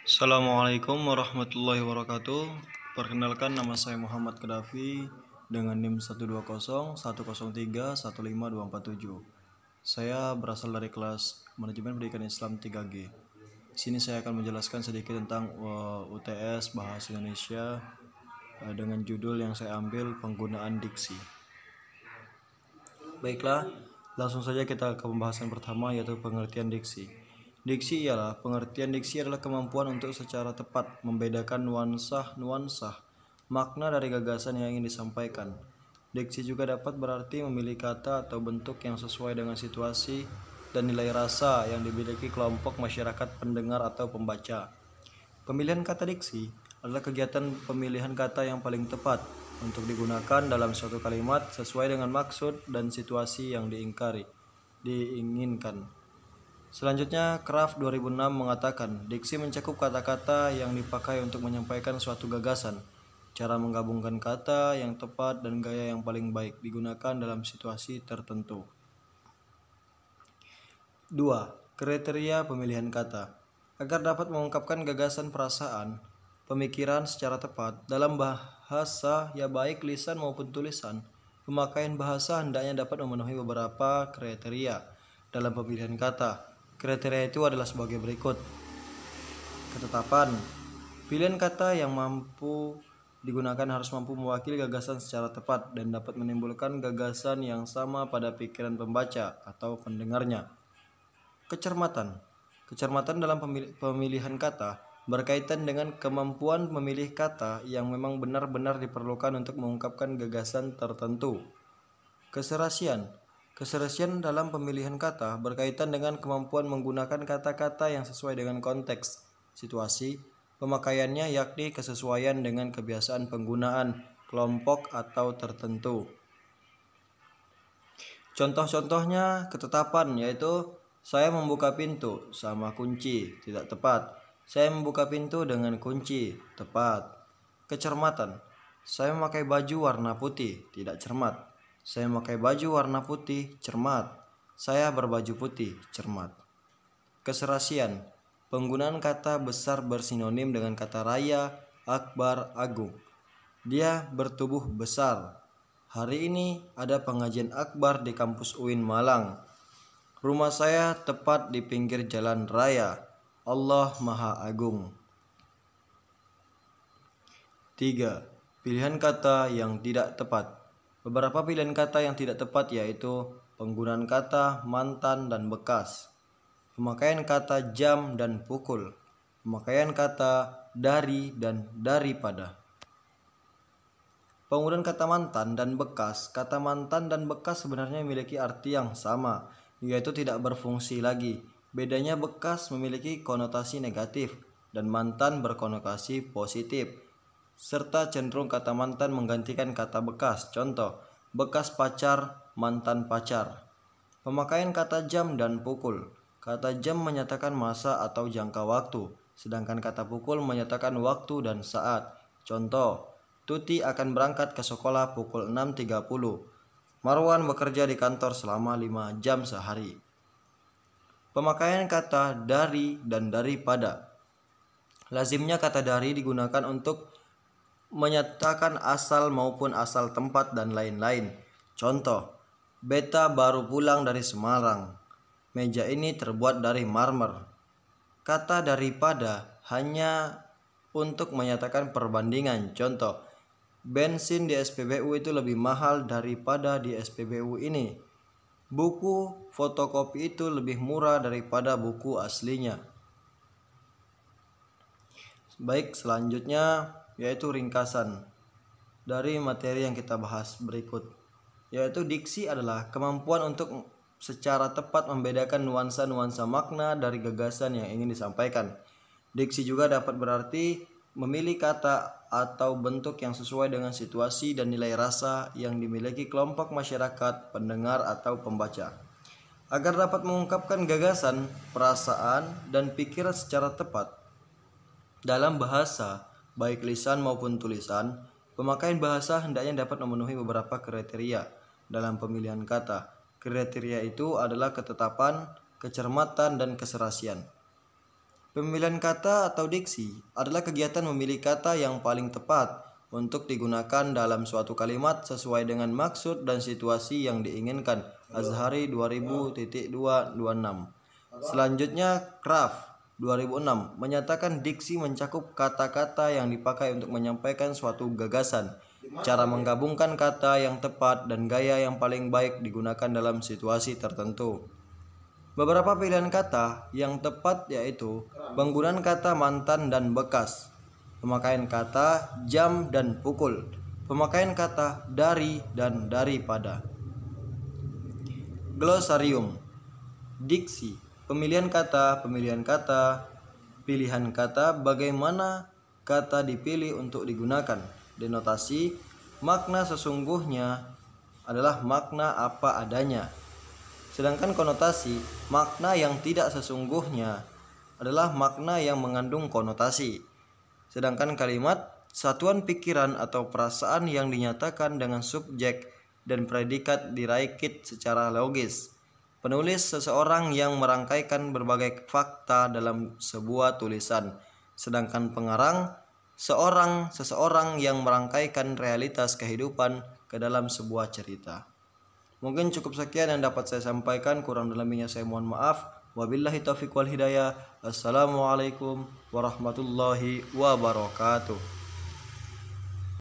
Assalamualaikum warahmatullahi wabarakatuh. Perkenalkan, nama saya Muhammad Qaddafi dengan NIM 1201003152447. Saya berasal dari kelas Manajemen Pendidikan Islam 3G. Di sini saya akan menjelaskan sedikit tentang UTS Bahasa Indonesia dengan judul yang saya ambil, penggunaan diksi. Baiklah, langsung saja kita ke pembahasan pertama, yaitu pengertian diksi. Pengertian diksi adalah kemampuan untuk secara tepat membedakan nuansa makna dari gagasan yang ingin disampaikan. Diksi juga dapat berarti memilih kata atau bentuk yang sesuai dengan situasi dan nilai rasa yang dimiliki kelompok masyarakat pendengar atau pembaca. Pemilihan kata diksi adalah kegiatan pemilihan kata yang paling tepat untuk digunakan dalam suatu kalimat sesuai dengan maksud dan situasi yang diinginkan. Selanjutnya, Kraft 2006 mengatakan, diksi mencakup kata-kata yang dipakai untuk menyampaikan suatu gagasan. Cara menggabungkan kata yang tepat dan gaya yang paling baik digunakan dalam situasi tertentu. 2. Kriteria pemilihan kata. Agar dapat mengungkapkan gagasan, perasaan, pemikiran secara tepat dalam bahasa, ya baik lisan maupun tulisan, pemakaian bahasa hendaknya dapat memenuhi beberapa kriteria dalam pemilihan kata. Kriteria itu adalah sebagai berikut. Ketetapan. Pilihan kata yang mampu digunakan harus mampu mewakili gagasan secara tepat dan dapat menimbulkan gagasan yang sama pada pikiran pembaca atau pendengarnya. Kecermatan. Kecermatan dalam pemilihan kata berkaitan dengan kemampuan memilih kata yang memang benar-benar diperlukan untuk mengungkapkan gagasan tertentu. Keserasian. Keserasian dalam pemilihan kata berkaitan dengan kemampuan menggunakan kata-kata yang sesuai dengan konteks, situasi, pemakaiannya, yakni kesesuaian dengan kebiasaan penggunaan kelompok atau tertentu. Contoh-contohnya ketetapan, yaitu saya membuka pintu sama kunci, tidak tepat. Saya membuka pintu dengan kunci, tepat. Kecermatan. Saya memakai baju warna putih, tidak cermat. Saya memakai baju warna putih, cermat. Saya berbaju putih, cermat. Keserasian. Penggunaan kata besar bersinonim dengan kata raya, akbar, agung. Dia bertubuh besar. Hari ini ada pengajian akbar di kampus UIN Malang. Rumah saya tepat di pinggir jalan raya. Allah Maha Agung. 3. Pilihan kata yang tidak tepat. Beberapa pilihan kata yang tidak tepat yaitu penggunaan kata mantan dan bekas, pemakaian kata jam dan pukul, pemakaian kata dari dan daripada. Penggunaan kata mantan dan bekas. Kata mantan dan bekas sebenarnya memiliki arti yang sama, yaitu tidak berfungsi lagi. Bedanya bekas memiliki konotasi negatif dan mantan berkonotasi positif, serta cenderung kata mantan menggantikan kata bekas. Contoh, bekas pacar, mantan pacar. Pemakaian kata jam dan pukul. Kata jam menyatakan masa atau jangka waktu, sedangkan kata pukul menyatakan waktu dan saat. Contoh, Tuti akan berangkat ke sekolah pukul 6.30. Marwan bekerja di kantor selama 5 jam sehari. Pemakaian kata dari dan daripada. Lazimnya kata dari digunakan untuk menyatakan asal maupun asal tempat dan lain-lain. Contoh, Beta baru pulang dari Semarang. Meja ini terbuat dari marmer. Kata daripada hanya untuk menyatakan perbandingan. Contoh, bensin di SPBU itu lebih mahal daripada di SPBU ini. Buku fotokopi itu lebih murah daripada buku aslinya. Baik, selanjutnya yaitu ringkasan dari materi yang kita bahas berikut, yaitu diksi adalah kemampuan untuk secara tepat membedakan nuansa-nuansa makna dari gagasan yang ingin disampaikan. Diksi juga dapat berarti memilih kata atau bentuk yang sesuai dengan situasi dan nilai rasa yang dimiliki kelompok masyarakat, pendengar atau pembaca. Agar dapat mengungkapkan gagasan, perasaan, dan pikiran secara tepat dalam bahasa, baik lisan maupun tulisan, pemakaian bahasa hendaknya dapat memenuhi beberapa kriteria dalam pemilihan kata. Kriteria itu adalah ketetapan, kecermatan, dan keserasian. Pemilihan kata atau diksi adalah kegiatan memilih kata yang paling tepat untuk digunakan dalam suatu kalimat sesuai dengan maksud dan situasi yang diinginkan. Azhari 2000.226. Selanjutnya, Kraft 2006 menyatakan diksi mencakup kata-kata yang dipakai untuk menyampaikan suatu gagasan, cara menggabungkan kata yang tepat, dan gaya yang paling baik digunakan dalam situasi tertentu. Beberapa pilihan kata yang tepat yaitu penggunaan kata mantan dan bekas, pemakaian kata jam dan pukul, pemakaian kata dari dan daripada. Glosarium. Diksi, pilihan kata, pilihan kata, bagaimana kata dipilih untuk digunakan. Denotasi, makna sesungguhnya adalah makna apa adanya. Sedangkan konotasi, makna yang tidak sesungguhnya adalah makna yang mengandung konotasi. Sedangkan kalimat, satuan pikiran atau perasaan yang dinyatakan dengan subjek dan predikat diraikit secara logis. Penulis, seseorang yang merangkaikan berbagai fakta dalam sebuah tulisan. Sedangkan pengarang, seseorang yang merangkaikan realitas kehidupan ke dalam sebuah cerita. Mungkin cukup sekian yang dapat saya sampaikan, kurang lebihnya saya mohon maaf. Wabillahi taufiq wal hidayah. Assalamualaikum warahmatullahi wabarakatuh.